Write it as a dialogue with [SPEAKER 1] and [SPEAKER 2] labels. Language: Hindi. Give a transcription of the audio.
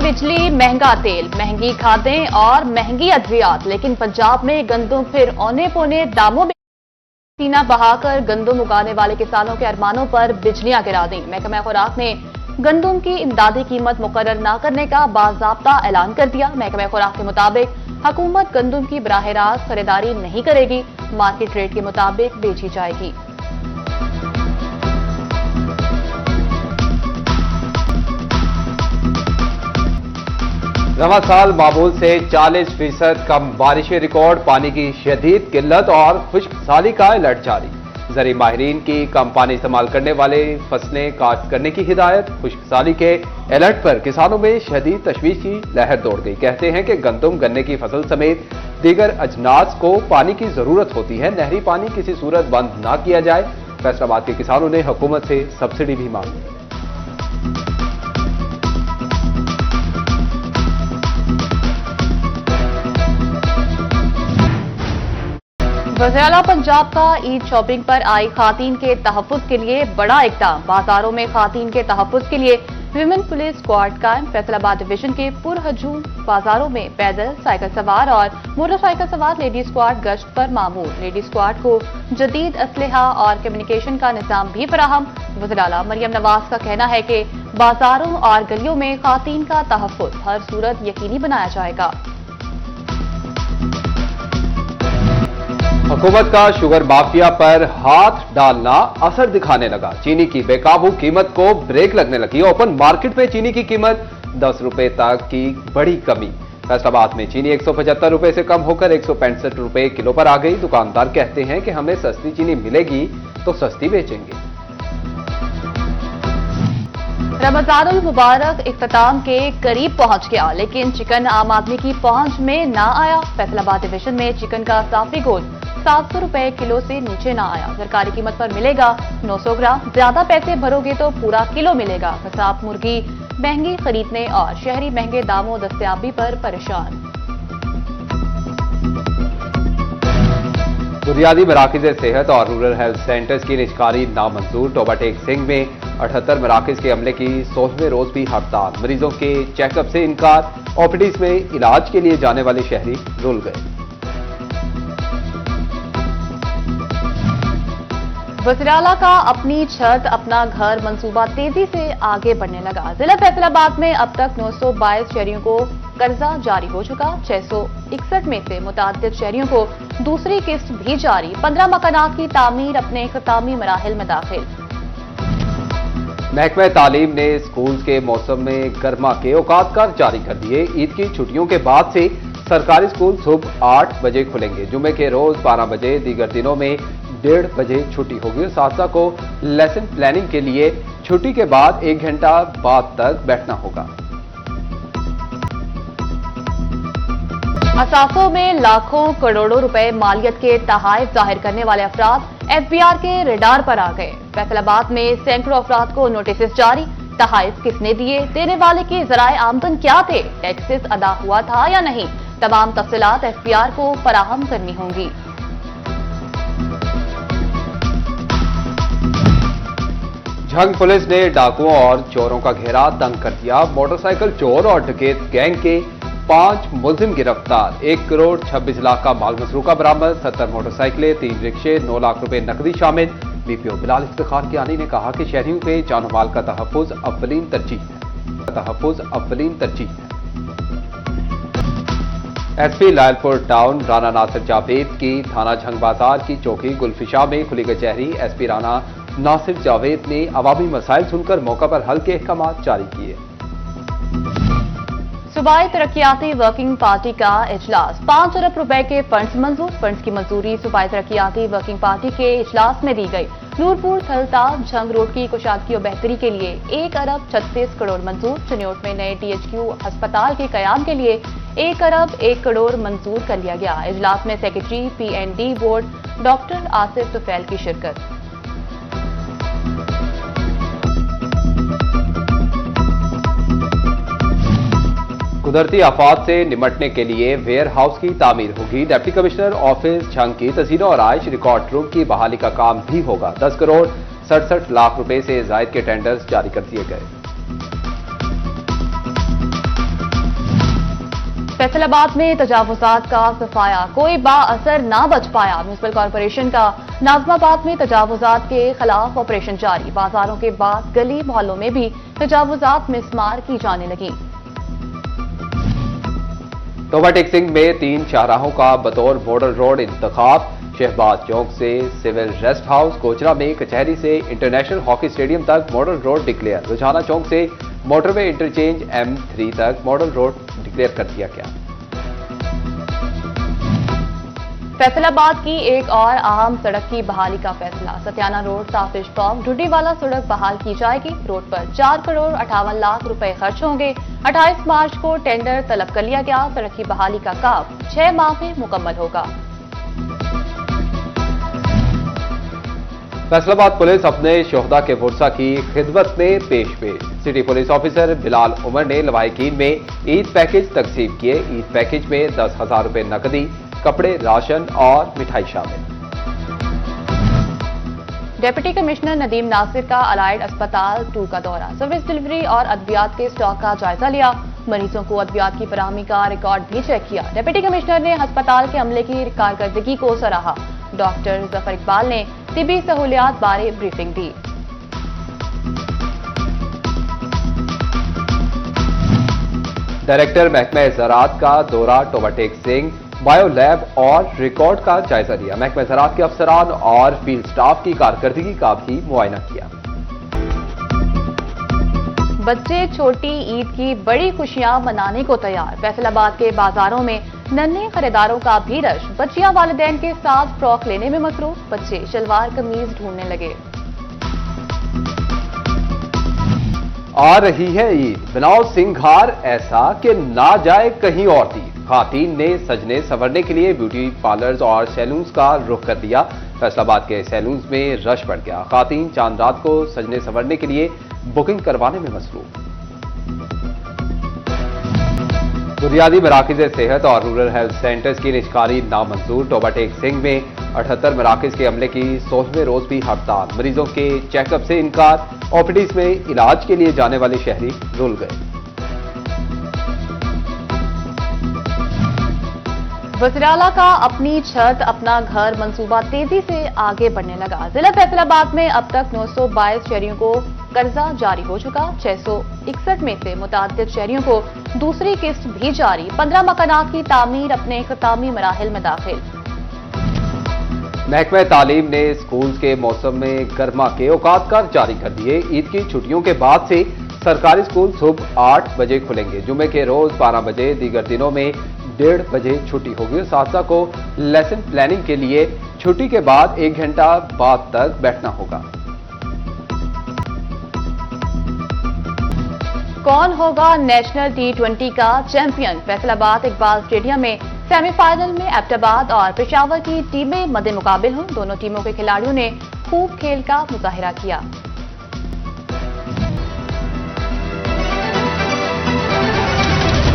[SPEAKER 1] बिजली, महंगा तेल, महंगी खादें और महंगी अद्वियात, लेकिन पंजाब में गंदम फिर औने पौने दामों में सीना बहाकर गंदम उगाने वाले किसानों के अरमानों पर बिजलियां गिरा दी। महकमा खुराक ने गंदम की इमदादी कीमत मुकर्रर न करने का बाज़ाब्ता ऐलान कर दिया। महकमा खुराक के मुताबिक हुकूमत गंदम की बराह रास्त खरीदारी नहीं करेगी, मार्केट रेट के मुताबिक बेची जाएगी।
[SPEAKER 2] रवा साल मामूल से 40% कम बारिशें रिकॉर्ड, पानी की शदीद किल्लत और खुश्क साली का अलर्ट जारी। ज़री माहिरीन की कम पानी इस्तेमाल करने वाले फसलें काश्त करने की हिदायत। खुश्क साली के अलर्ट पर किसानों में शदीद तशवीश की लहर दौड़ गई। कहते हैं कि गंदम, गन्ने की फसल समेत दीगर अजनास को पानी की जरूरत होती है। नहरी पानी किसी सूरत बंद ना किया जाए। फैसलाबाद के किसानों ने हुकूमत से सब्सिडी भी मांगी।
[SPEAKER 1] वज़ीर-ए-आला पंजाब का ईद शॉपिंग पर आई खातीन के तहफ़्फ़ुज़ के लिए बड़ा इक़दाम। बाजारों में खातीन के तहफ़्फ़ुज़ के लिए विमेन पुलिस स्क्वाड कायम। फैसलाबाद डिवीजन के पुरहजूम बाजारों में पैदल, साइकिल सवार और मोटरसाइकिल सवार लेडी स्क्वाड गश्त पर मामूर। लेडी स्क्वाड को जदीद असलहा और कम्युनिकेशन का निज़ाम भी फराहम। वज़ीर-ए-आला मरियम नवाज का कहना है कि बाजारों और गलियों में खातीन का तहफ़्फ़ुज़ हर सूरत यकीनी बनाया जाएगा।
[SPEAKER 2] हुकूमत का शुगर माफिया पर हाथ डालना असर दिखाने लगा। चीनी की बेकाबू कीमत को ब्रेक लगने लगी। ओपन मार्केट में चीनी की कीमत 10 रुपए तक की बड़ी कमी। फैसलाबाद में चीनी 175 रुपए से कम होकर 165 रुपए किलो पर आ गई। दुकानदार कहते हैं कि हमें सस्ती चीनी मिलेगी तो सस्ती बेचेंगे।
[SPEAKER 1] रमजानुल मुबारक इख्तिताम के करीब पहुंच गया, लेकिन चिकन आम आदमी की पहुंच में ना आया। फैसलाबाद डिवीजन में चिकन का साफी गोश्त 700 रुपए किलो से नीचे ना आया। सरकारी कीमत पर मिलेगा 900 ग्राम, ज्यादा पैसे भरोगे तो पूरा किलो मिलेगा। कसाब मुर्गी महंगी खरीदने और शहरी महंगे दामों दस्तयाबी पर परेशान।
[SPEAKER 2] बुनियादी मराकज़ सेहत और रूरल हेल्थ सेंटर्स की निजकारी नामंजूर। टोबा टेक सिंह में 78 मराकज़ के अमले की 16वें रोज भी हड़ताल। मरीजों के चेकअप से इनकार। ओपीडीज में इलाज के लिए जाने वाले शहरी रुल गए।
[SPEAKER 1] वज़ीर-ए-आला का अपनी छत अपना घर मंसूबा तेजी से आगे बढ़ने लगा। जिला फैसलाबाद में अब तक 922 शहरियों को कर्जा जारी हो चुका। 661 में से मुतअद्दिद शहरियों को दूसरी किस्त भी जारी। 15 मकानात की तामीर अपने इख्तितामी मराहिल में दाखिल।
[SPEAKER 2] महकमा तालीम ने स्कूल के मौसम में गर्मा के औकात जारी कर दिए। ईद की छुट्टियों के बाद से सरकारी स्कूल सुबह 8 बजे खुलेंगे। जुमे के रोज 12 बजे, दीगर दिनों में 1:30 बजे छुट्टी होगी। असातिज़ा को लेसन प्लानिंग के लिए छुट्टी के बाद 1 घंटा बाद तक बैठना होगा। असासों
[SPEAKER 1] में लाखों करोड़ों रुपए मालियत के तहाइफ जाहिर करने वाले अफराद एफबीआर के रेडार पर आ गए। फैसलाबाद में सैकड़ों अफराद को नोटिस जारी। तहाइफ किसने दिए, देने वाले के जराए आमदन क्या थे, टैक्सेस अदा हुआ था या नहीं, तमाम तफसीलात एफबीआर को फराहम करनी होंगी।
[SPEAKER 2] झंग पुलिस ने डाकुओं और चोरों का घेरा तंग कर दिया। मोटरसाइकिल चोर और डकैत गैंग के 5 मुलजिम गिरफ्तार। 1 करोड़ 26 लाख का माल मसरूका बरामद। 70 मोटरसाइकिलें, 3 रिक्शे, 9 लाख रुपए नकदी शामिल। बीपीओ बिलाल इफ्तिखार कियानी ने कहा कि शहरियों के जानो माल का तहफ़्फ़ुज़ अव्वलीन तरजीह है। एसपी लायलपुर टाउन राना नासिर जावेद की थाना झंग बाजार की चौकी गुलफिशा में खुली कचहरी। एसपी राना नासिर जावेद ने अवामी मसाइल सुनकर मौका पर हल के अहकाम जारी किए।
[SPEAKER 1] सूबाई तरक्याती वर्किंग पार्टी का इजलास। 5 अरब रुपए के फंड्स मंजूर। फंड्स की मंजूरी सूबाई तरक्याती वर्किंग पार्टी के इजलास में दी गई। नूरपुर थलता झंग रोड की कुशादगी और बेहतरी के लिए 1 अरब 36 करोड़ मंजूर। चनियोट में नए टीएचक्यू अस्पताल के कयाम के लिए 1 अरब 1 करोड़ मंजूर कर लिया गया। इजलास में secretary PND board doctor Asif Tufail की शिरकत।
[SPEAKER 2] कुदरती आफात से निमटने के लिए वेयर हाउस की तामीर होगी। डिप्टी कमिश्नर ऑफिस झंग की तज़ीन और आइश रिकॉर्ड रूम की बहाली का काम भी होगा। 10 करोड़ 67 लाख रुपए से जायद के टेंडर्स जारी कर दिए गए।
[SPEAKER 1] फैसलाबाद में तजावुजात का सफाया, कोई बाअसर ना बच पाया। म्युनिसिपल कॉरपोरेशन का नाजमाबाद में तजावुजात के खिलाफ ऑपरेशन जारी। बाजारों के बाद गली मोहल्लों में भी तजावुजात मिसमार की जाने लगी।
[SPEAKER 2] तोबा टेक सिंह में 3 शाहराहों का बतौर मॉडल रोड इंतखाब। शहबाज चौक से सिविल रेस्ट हाउस, कोचरा में कचहरी से इंटरनेशनल हॉकी स्टेडियम तक मॉडल रोड डिक्लेयर। रुझाना चौक से मोटरवे इंटरचेंज M3 तक मॉडल रोड डिक्लेयर कर दिया गया।
[SPEAKER 1] फैसलाबाद की एक और अहम सड़क की बहाली का फैसला। सत्याना रोड साफिश टॉप ढुड्डीवाला सड़क बहाल की जाएगी। रोड पर 4 करोड़ 58 लाख रुपए खर्च होंगे। 28 मार्च को टेंडर तलब कर लिया गया। सड़क की बहाली का काम 6 माह में मुकम्मल होगा।
[SPEAKER 2] फैसलाबाद पुलिस अपने शोहदा के वर्सा की खिदमत में पेश। City police officer Bilal Umar ने लवाहिकीन में ईद पैकेज तकसीम किए। ईद पैकेज में 10,000 रुपए नकदी, कपड़े, राशन और मिठाई शामिल।
[SPEAKER 1] डिप्टी कमिश्नर नदीम नासिर का अलाइड अस्पताल 2 का दौरा। सर्विस डिलीवरी और अद्वियात के स्टॉक का जायजा लिया। मरीजों को अद्वियात की फराहमी का रिकॉर्ड भी चेक किया। डिप्टी कमिश्नर ने अस्पताल के अमले की कारकर्दगी को सराहा। डॉक्टर जफर इकबाल ने तिबी सहूलियात बारे ब्रीफिंग दी।
[SPEAKER 2] डायरेक्टर महकमा ज़राअत का दौरा। तोबा टेक सिंह बायो लैब और रिकॉर्ड का जायजा लिया। महकमा ज़राअत के अफसरान और फील्ड स्टाफ की कारकर्दगी का भी मुआयना किया।
[SPEAKER 1] बच्चे छोटी ईद की बड़ी खुशियां मनाने को तैयार। फैसलाबाद के बाजारों में नन्हे खरीदारों का भी रश। बच्चियां वालिदैन के साथ फ्रॉक लेने में मसरूफ। बच्चे शलवार कमीज ढूंढने लगे।
[SPEAKER 2] आ रही है ईद, बनाओ सिंगार ऐसा कि ना जाए कहीं और तीर। खातीन ने सजने संवरने के लिए ब्यूटी पार्लर्स और सैलून्स का रुख कर दिया। फैसलाबाद के सैलून्स में रश बढ़ गया। खातीन चांद रात को सजने संवरने के लिए बुकिंग करवाने में मसरूफ। बुनियादी मराकज़ सेहत और रूरल हेल्थ सेंटर्स की निजकारी नामंजूर। तोबा टेक सिंह में 78 मराकज़ के अमले की 16वें रोज भी हड़ताल। मरीजों के चेकअप से इनकार। ओपीडीज में इलाज के लिए जाने वाले शहरी रुल गए।
[SPEAKER 1] वज़ीर-ए-आला का अपनी छत अपना घर मंसूबा तेजी से आगे बढ़ने लगा। जिला फैसलाबाद में अब तक 922 शहरियों को कर्जा जारी हो चुका। 661 में से मुताद्दिद शहरियों को दूसरी किस्त भी जारी। 15 मकानात की तामीर अपने इख्तितामी मराहिल में दाखिल।
[SPEAKER 2] महकमा तालीम ने स्कूल के मौसम में गर्मा के औकात कार जारी कर दिए। ईद की छुट्टियों के बाद से सरकारी स्कूल सुबह 8 बजे खुलेंगे। जुमे के रोज 12 बजे, दीगर दिनों में 1:30 बजे छुट्टी होगी। साथियों को लेसन प्लानिंग के लिए छुट्टी के बाद 1 घंटा बाद तक बैठना होगा।
[SPEAKER 1] कौन होगा नेशनल T20 का चैंपियन? फैसलाबाद इकबाल स्टेडियम में सेमीफाइनल में एबटाबाद और पेशावर की टीमें मद्देमुकाबिल हुई। दोनों टीमों के खिलाड़ियों ने खूब खेल का मुजाहिरा किया।